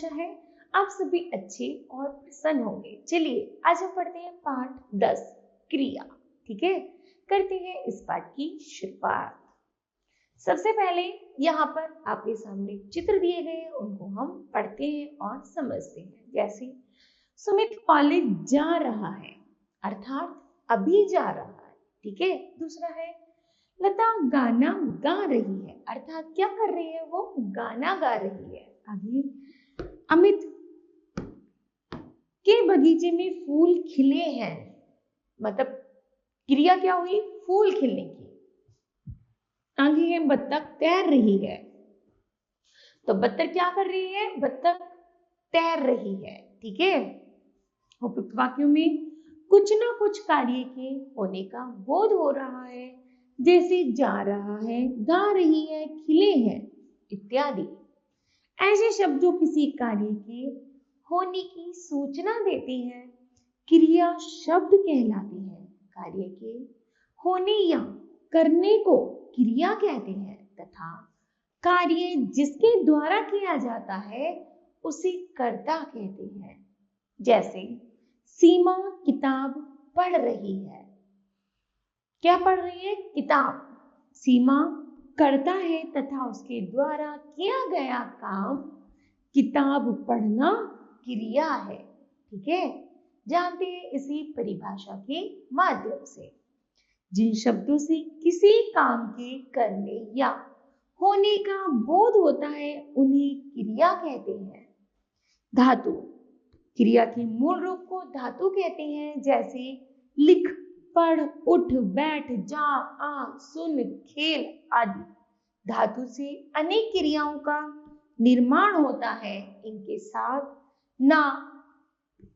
आशा है आप सभी अच्छे और प्रसन्न होंगे। चलिए आज हम पढ़ते हैं पाठ 10 क्रिया। ठीक है, करते हैं इस पाठ की शुरुआत। सबसे पहले यहाँ पर आपके सामने चित्र दिए गए हैं, उनको हम पढ़ते हैं और समझते हैं। जैसे सुमित कॉलेज जा रहा है, अर्थात अभी जा रहा है। ठीक है, दूसरा है लता गाना गा रही है, अर्थात क्या कर रही है, वो गाना गा रही है। आगे अमित के बगीचे में फूल खिले हैं, मतलब क्रिया क्या हुई, फूल खिलने की। आगे है बत्तख तैर रही है, तो बत्तख क्या कर रही है, बत्तख तैर रही है। ठीक है, उपयुक्त वाक्यों में कुछ ना कुछ कार्य के होने का बोध हो रहा है, जैसे जा रहा है, गा रही है, खिले हैं इत्यादि। ऐसे शब्द जो किसी कार्य के होने की सूचना देते हैं क्रिया शब्द कहलाती है। कार्य के होने या करने को क्रिया कहते हैं तथा कार्य जिसके द्वारा किया जाता है उसे कर्ता कहते हैं। जैसे सीमा किताब पढ़ रही है, क्या पढ़ रही है, किताब। सीमा करता है तथा उसके द्वारा किया गया काम किताब पढ़ना क्रिया है। ठीक है, जानते हैं इसी परिभाषा के माध्यम से। जिन शब्दों से किसी काम के करने या होने का बोध होता है उन्हें क्रिया कहते हैं। धातु क्रिया के मूल रूप को धातु कहते हैं, जैसे लिख, पढ़, उठ, बैठ, जा, आ, सुन, खेल आदि। धातु से अनेक क्रियाओं का निर्माण होता है। इनके साथ ना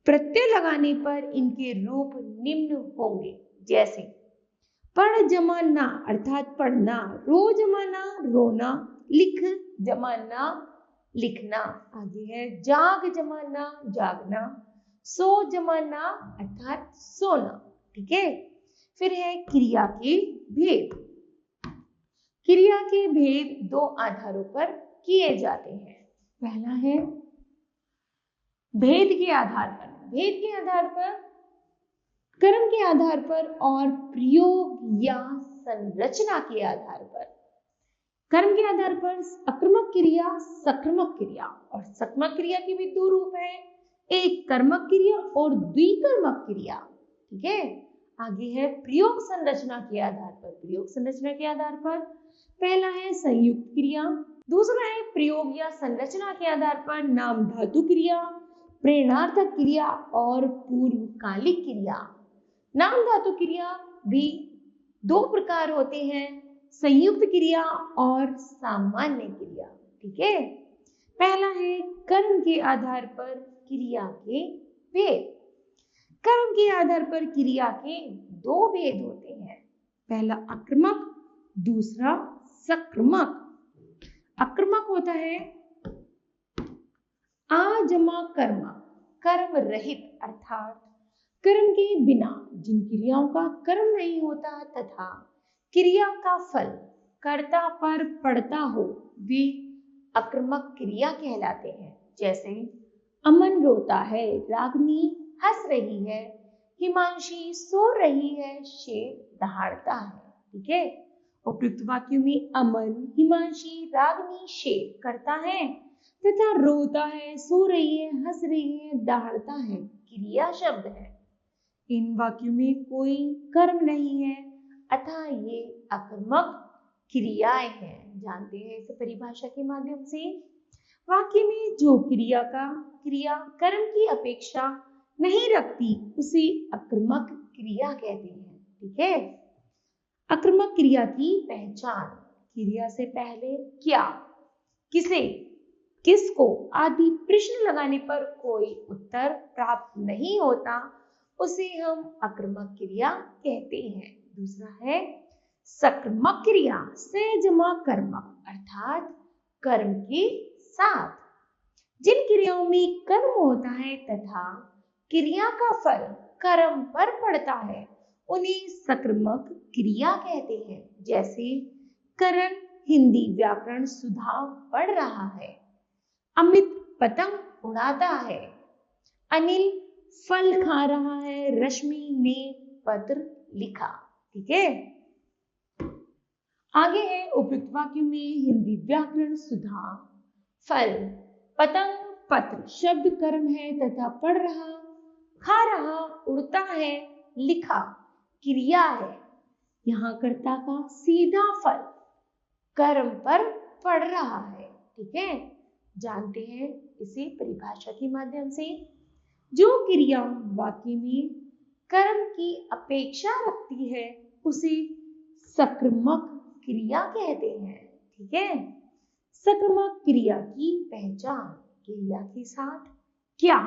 प्रत्यय लगाने पर इनके रूप निम्न होंगे। जैसे पढ़ जमा ना अर्थात पढ़ना, रो जमा ना रोना, लिख जमा ना लिखना। आगे है जाग जमा ना जागना, सो जमा ना अर्थात सोना। ठीक है, फिर है क्रिया के भेद। क्रिया के भेद दो आधारों पर किए जाते हैं। पहला है भेद के आधार पर, भेद के आधार पर, कर्म के आधार पर और प्रयोग या संरचना के आधार पर। कर्म के आधार पर अकर्मक क्रिया, सक्रिमक क्रिया, और सक्रिमक क्रिया के भी दो रूप हैं, एक कर्मक क्रिया और द्विकर्मक क्रिया। ठीक है, आगे है प्रयोग संरचना के आधार पर। प्रयोग संरचना के आधार पर पहला है संयुक्त क्रिया, दूसरा है प्रयोग या संरचना के आधार पर नाम धातु क्रिया, प्रेरणार्थक क्रिया और पूर्वकालिक क्रिया। नाम धातु क्रिया भी दो प्रकार होते हैं, संयुक्त क्रिया और सामान्य क्रिया। ठीक है, पहला है कर्म के आधार पर क्रिया के भेद। कर्म के आधार पर क्रिया के दो भेद होते हैं, पहला अकर्मक, दूसरा सक्रिमक। अकर्मक होता है आजमा कर्म, कर्म रहित अर्थात कर्म के बिना जिन क्रियाओं का कर्म नहीं होता तथा क्रिया का फल कर्ता पर पड़ता हो, वे अकर्मक क्रिया कहलाते हैं। जैसे अमन रोता है, रागनी हंस रही है, हिमांशी सो रही है, शेर दहाड़ता है। ठीक है, उपयुक्त वाक्यों में अमन, हिमांशी, रागनी, शेर करता है तथा रोता है, सो रही है, हंस रही है, दहाड़ता है क्रिया शब्द है। इन वाक्यों में कोई कर्म नहीं है अतः ये अकर्मक क्रियाएं हैं। जानते हैं इस परिभाषा के माध्यम से। वाक्य में जो क्रिया कर्म की अपेक्षा नहीं रखती उसे अकर्मक क्रिया कहते हैं। ठीक है, अकर्मक क्रिया की पहचान, क्रिया से पहले क्या, किसे, किसको आदि प्रश्न लगाने पर कोई उत्तर प्राप्त नहीं होता उसे हम अकर्मक क्रिया कहते हैं। दूसरा है सक्रिमक क्रिया, से जमा कर्मक अर्थात कर्म के साथ। जिन क्रियाओं में कर्म होता है तथा क्रिया का फल कर्म पर पड़ता है उन्हें सक्रिमक क्रिया कहते हैं। जैसे करण हिंदी व्याकरण सुधार पढ़ रहा है, अमित पतंग उड़ाता है। अनिल फल खा रहा है, रश्मि ने पत्र लिखा। ठीक है, आगे है उपयुक्त वाक्यों में हिंदी व्याकरण सुधार। फल, पतंग, पत्र शब्द कर्म है तथा पढ़ रहा, खा रहा, उड़ता है, लिखा क्रिया है। यहाँ कर्ता का सीधा फल कर्म पर पड़ रहा है। ठीक है, जानते हैं इसे परिभाषा के माध्यम से। जो क्रिया वाक्य में कर्म की अपेक्षा रखती है उसे सक्रियक क्रिया कहते हैं। ठीक है, सक्रियक क्रिया की पहचान क्रिया के साथ क्या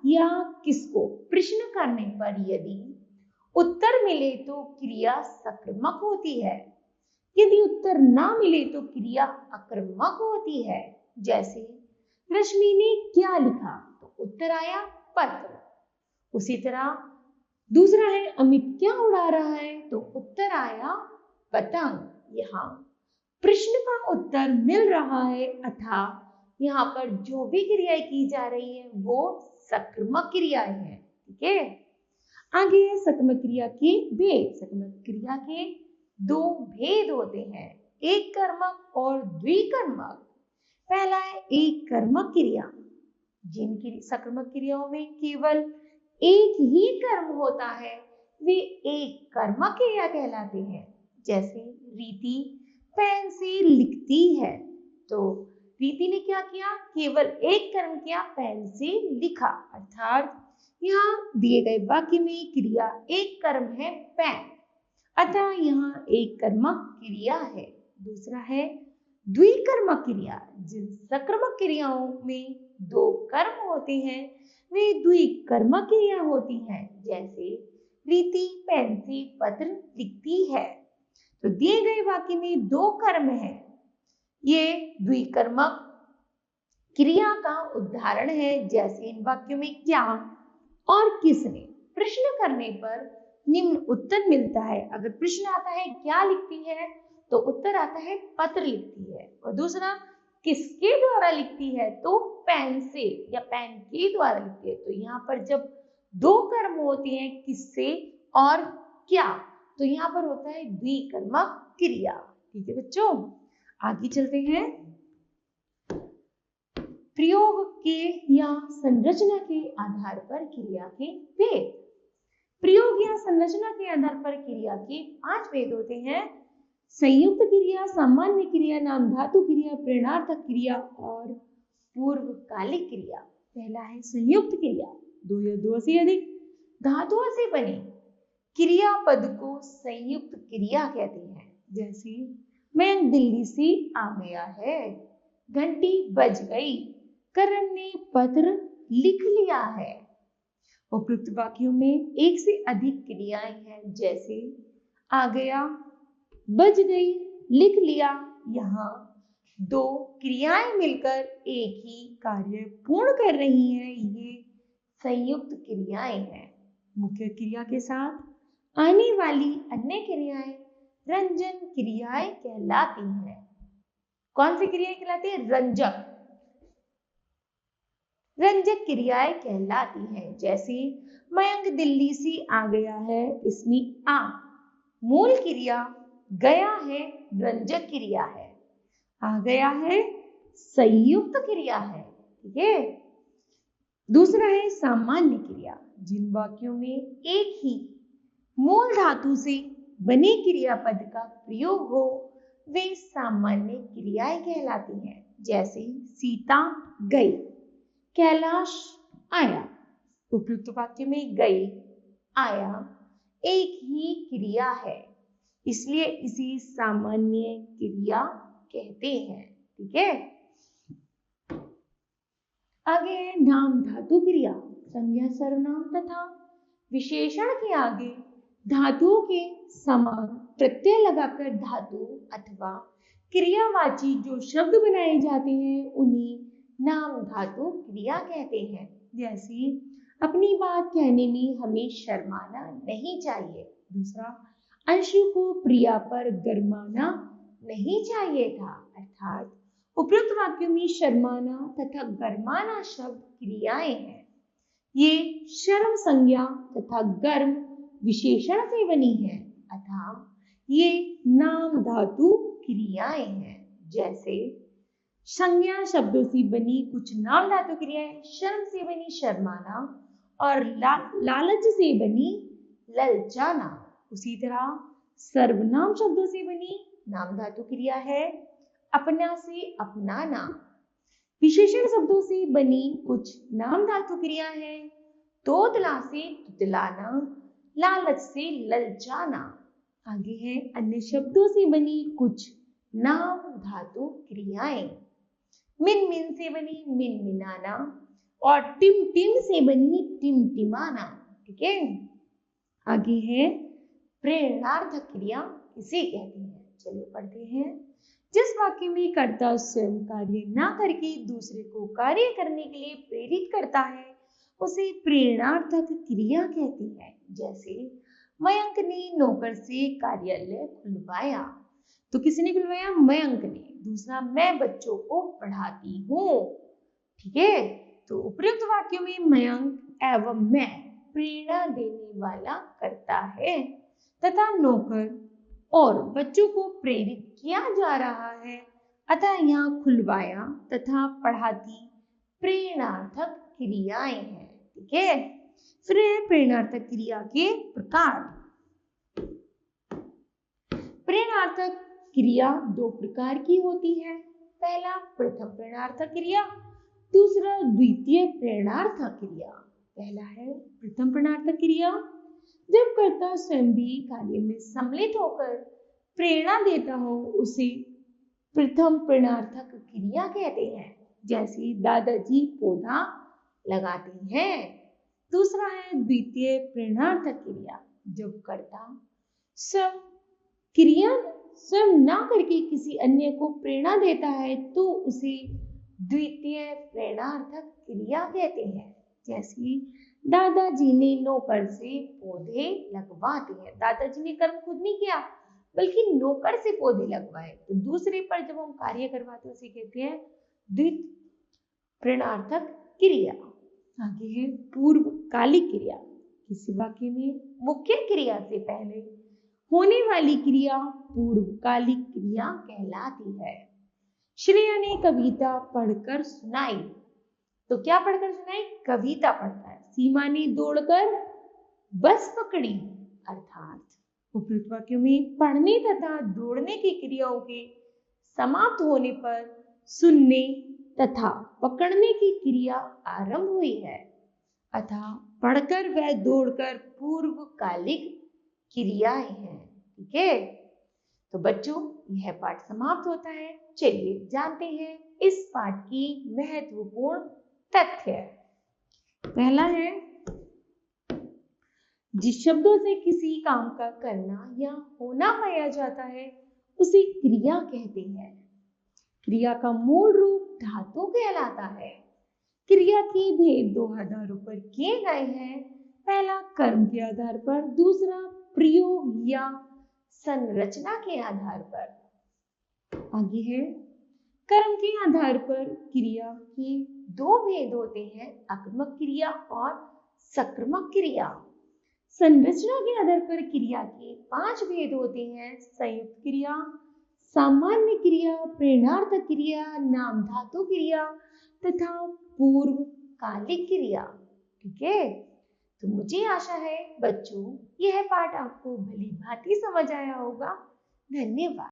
या किसको प्रश्न करने पर यदि उत्तर मिले तो क्रिया सक्रियक होती है, यदि उत्तर ना मिले तो क्रिया आक्रामक होती है। जैसे रश्मि ने क्या लिखा, तो उत्तर आया पत्र। उसी तरह दूसरा है अमित क्या उड़ा रहा है, तो उत्तर आया पतंग। यहाँ प्रश्न का उत्तर मिल रहा है अर्थात यहाँ पर जो भी क्रियाएं की जा रही है वो सक्रियक क्रियाएं हैं। ठीक है, आगे है सक्रियक क्रिया के भेद। सक्रियक क्रिया के दो भेद होते हैं, एक कर्मक और द्विकर्मक। पहला है एक कर्मक क्रिया, जिनकी सक्रियक क्रियाओं में केवल एक ही कर्म होता है वे एक कर्मक क्रिया कहलाते हैं। जैसे रीति पेन से लिखती है, तो रीति ने क्या किया, केवल एक कर्म किया, पेन से लिखा। अर्थात यहाँ दिए गए वाक्य में क्रिया एक कर्म है पेन, अतः यहाँ एक कर्मक क्रिया है। दूसरा है द्विकर्मक क्रिया, जिन सक्रियक क्रियाओं में दो कर्म होते हैं वे द्विकर्मक क्रिया होती हैं। जैसे रीति पेन से पत्र लिखती है, तो दिए गए वाक्य में दो कर्म है, ये द्विकर्मक क्रिया का उदाहरण है। जैसे इन वाक्यों में क्या और किसने प्रश्न करने पर निम्न उत्तर मिलता है। अगर प्रश्न आता है क्या लिखती है, तो उत्तर आता है पत्र लिखती है। और दूसरा किसके द्वारा लिखती है, तो पेन से या पेन के द्वारा लिखती है। तो यहाँ पर जब दो कर्म होते हैं किससे और क्या, तो यहाँ पर होता है द्विकर्मक क्रिया। ठीक है बच्चों, आगे चलते हैं। प्रयोग के या संरचना के आधार पर क्रिया के भेद। प्रयोग या संरचना के आधार पर क्रिया के 5 भेद होते हैं। संयुक्त क्रिया, सामान्य क्रिया, नाम धातु क्रिया, प्रेरणार्थक क्रिया और पूर्वकालिक क्रिया। पहला है संयुक्त क्रिया, दो या दो से अधिक धातुओं से बने क्रियापद को संयुक्त क्रिया कहते हैं। जैसे मैं दिल्ली से आ गया है, घंटी बज गई, करण ने पत्र लिख लिया है। उपयुक्त वाक्यों में एक से अधिक क्रियाएं हैं, जैसे आ गया, बज गई, लिख लिया। यहाँ दो क्रियाएं मिलकर एक ही कार्य पूर्ण कर रही हैं, ये संयुक्त क्रियाएं हैं। मुख्य क्रिया के साथ आने वाली अन्य क्रियाएं रंजन क्रियाएं कहलाती हैं। कौन सी क्रियाएं कहलाती है, रंजक क्रियाएं कहलाती हैं। जैसे मयंक दिल्ली से आ गया है, इसमें आ मूल क्रिया, गया है रंजक क्रिया है, आ गया है संयुक्त क्रिया है। ठीक है, दूसरा है सामान्य क्रिया, जिन वाक्यों में एक ही मूल धातु से बने क्रियापद का प्रयोग हो वे सामान्य क्रियाएं कहलाती हैं। जैसे सीता गई, कैलाश आया। उपयुक्त वाक्य में गई, आया एक ही क्रिया है, इसलिए इसे सामान्य क्रिया कहते हैं। ठीक है, आगे है नाम धातु क्रिया। संज्ञा, सर्वनाम तथा विशेषण के आगे धातुओं के समान प्रत्यय लगाकर धातु अथवा क्रियावाची जो शब्द बनाए जाते हैं उन्हें नाम धातु क्रिया कहते हैं। जैसे अपनी बात कहने में हमें शर्माना नहीं चाहिए। दूसरा, अंशु को प्रिया पर गरमाना नहीं चाहिए था, अर्थात उपयुक्त वाक्यों में शर्माना तथा गर्माना शब्द क्रियाएं हैं। ये शर्म संज्ञा तथा गर्म विशेषण से बनी है अतः ये नाम धातु क्रियाएं हैं। जैसे संज्ञा शब्दों से बनी कुछ नाम धातु क्रियाएं, शर्म से बनी शर्माना और लालच से बनी ललचाना। उसी तरह सर्वनाम शब्दों से बनी नाम धातु क्रिया है अपना से अपनाना। विशेषण शब्दों से बनी कुछ नाम धातु क्रिया है तोतला से तुतलाना, लालच से ललचाना। आगे है अन्य शब्दों से बनी कुछ नाम धातु क्रियाएं। मिन मिन से बनी मिन मिनाना और टिम टिम से बनी टिम टिमाना। ठीक है, आगे है प्रेरणार्थक क्रिया इसे कहते हैं। चलिए पढ़ते हैं। जिस वाक्य में कर्ता स्वयं कार्य ना करके दूसरे को कार्य करने के लिए प्रेरित करता है उसे प्रेरणार्थक क्रिया कहती है। जैसे मयंक ने नौकर से कार्यालय खुलवाया, तो किसने खुलवाया? मयंक ने। दूसरा, मैं बच्चों को पढ़ाती हूँ। ठीक है, तो उपयुक्त वाक्यों में मयंक एवं मैं प्रेरणा देने वाला करता है तथा नौकर और बच्चों को प्रेरित किया जा रहा है अतः यहाँ खुलवाया तथा पढ़ाती प्रेरणार्थक क्रियाएं हैं। ठीक है, फिर प्रेरणार्थक क्रिया के प्रकार। प्रेरणार्थक क्रिया दो प्रकार की होती है। पहला प्रथम प्रेरणार्थक क्रिया, दूसरा द्वितीय प्रेरणार्थक क्रिया। पहला है प्रथम प्रेरणार्थक क्रिया, जब कर्ता स्वयं भी कार्य में सम्मिलित होकर प्रेरणा देता हो उसे प्रथम प्रेरणार्थक क्रिया कहते हैं। जैसे दादाजी पौधा लगाते हैं। दूसरा है द्वितीय प्रेरणार्थक क्रिया, जब कर्ता स्वयं क्रिया स्वयं ना करके किसी अन्य को प्रेरणा देता है तो उसे द्वितीय प्रेरणार्थक क्रिया कहते हैं। जैसे दादाजी ने नौकर से पौधे लगवाते हैं। दादाजी ने कर्म खुद नहीं किया बल्कि नौकर से पौधे लगवाए, तो दूसरे पर जब हम कार्य करवाते हैं उसे कहते हैं द्वितीय प्रेरणार्थक क्रिया। आगे है पूर्वकालिक क्रिया। किसी वाक्य में मुख्य क्रिया से पहले होने वाली क्रिया पूर्वकालिक क्रिया कहलाती है। श्रेया ने कविता पढ़कर सुनाई, तो क्या पढ़कर सुनाई? कविता पढ़ता है। सीमा ने दौड़कर बस पकड़ी, अर्थात उपयुक्त वाक्यों में पढ़ने तथा दौड़ने की क्रियाओं के समाप्त होने पर सुनने तथा पकड़ने की क्रिया आरंभ हुई है अतः पढ़कर व दौड़कर पूर्वकालिक क्रियाएं हैं। ठीक है, तो बच्चों यह पाठ समाप्त होता है। चलिए जानते हैं इस पाठ की महत्वपूर्ण तथ्य। पहला है, जिस शब्दों से किसी काम का करना या होना पाया जाता है उसे क्रिया कहते हैं। क्रिया का मूल रूप धातु कहलाता है। क्रिया के भेद दो आधारों पर किए गए हैं। पहला कर्म के आधार पर, दूसरा प्रयोग या संरचना के आधार पर। आगे है, कर्म के आधार पर क्रिया के दो भेद होते हैं, आक्रमक क्रिया और सक्रमक क्रिया। संरचना के आधार पर क्रिया के 5 भेद होते हैं, संयुक्त क्रिया, सामान्य क्रिया, प्रेरणार्थक क्रिया, नाम धातु क्रिया तथा पूर्वकालिक क्रिया। ठीक है, तो मुझे आशा है बच्चों यह पाठ आपको भली भांति समझ आया होगा। धन्यवाद।